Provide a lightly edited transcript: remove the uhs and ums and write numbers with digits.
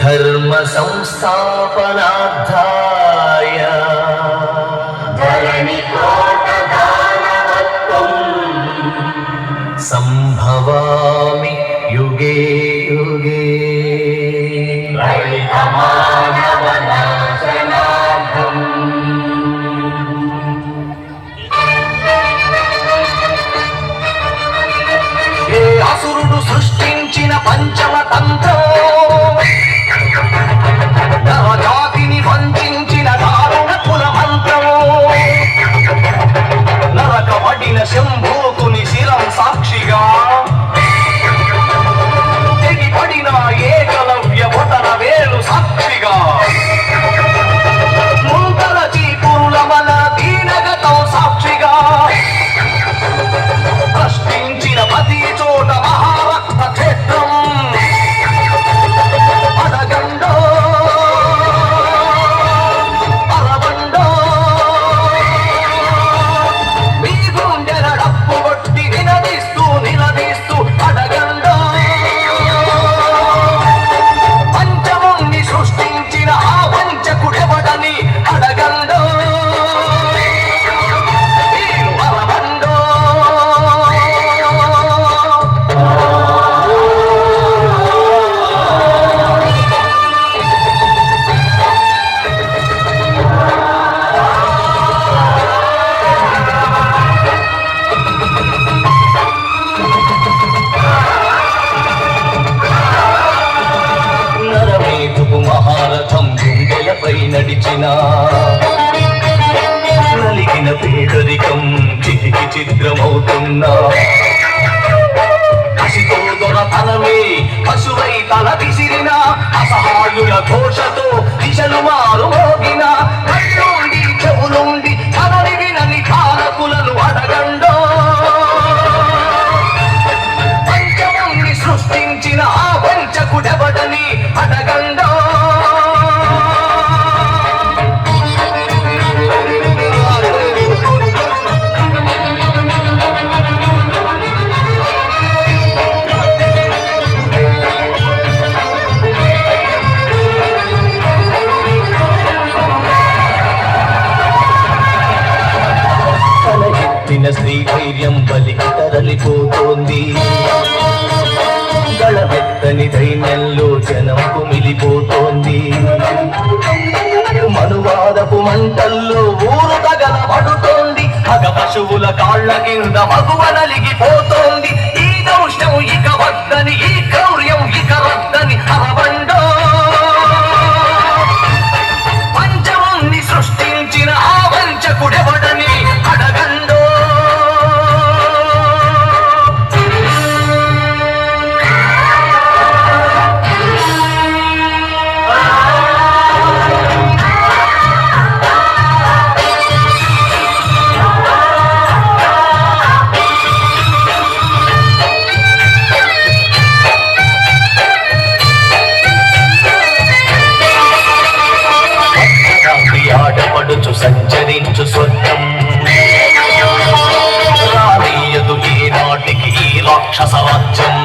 ధర్మ సంస్థాపనార్థాయ సంభవామి యుగే యుగే అసురుడు సృష్టించిన పంచమ తంత్రం నరజాతిని వంచిన దారుణ కుల మంత్రం నరకబడిన శంభూకుని శిరం సాక్షిగా తెగిపడిన ఏకలవ్య బొటన వేలు సాక్షిగా ముంతల చీపురుల మన దీనగతం సాక్షిగా ప్రశ్నించిన ప్రతి చోట మహారక్త క్షేత్రం అడగండో అరవండో మీ గుండెల డప్పు కొట్టి నిలదీస్తూ అడగండో పంచముని సృష్టించిన ఆ వంచకుడెవడని అడగండో నడిచిన నలిగిన పేదరికం చితికి చిత్రమవుతున్నా కసితో దొరతనమే పశువై తల విసిరిన అసహాయుల ఘోషతో దిశలు మారు మోగిన కళ్ళుండి చెవులుండి తనని వినని పాలకులను అడగండో పంచముని సృష్టించిన ఆ వంచకుడెవడని అడగండో శ్రీధైర్యం బలికి తరలిపోతోంది గళమెత్తని దైన్యంలో జనం కుమిలిపోతోంది మనువాదపు మంటల్లో ఊరు తగలబడుతోంది మగ పశువుల కాళ్ల కింద మగువ నలిగిపోతోంది ఈ దౌష్యం ఇక వద్దని ఈ క్రౌర్యం ఇక వద్దని అరవండో పంచముని సృష్టించిన ఆ వంచకుడెవడని అడగండో సంచరించు స్వర్గం రానీయదు ఈ నాటికి ఈ రాక్షస రాజ్యం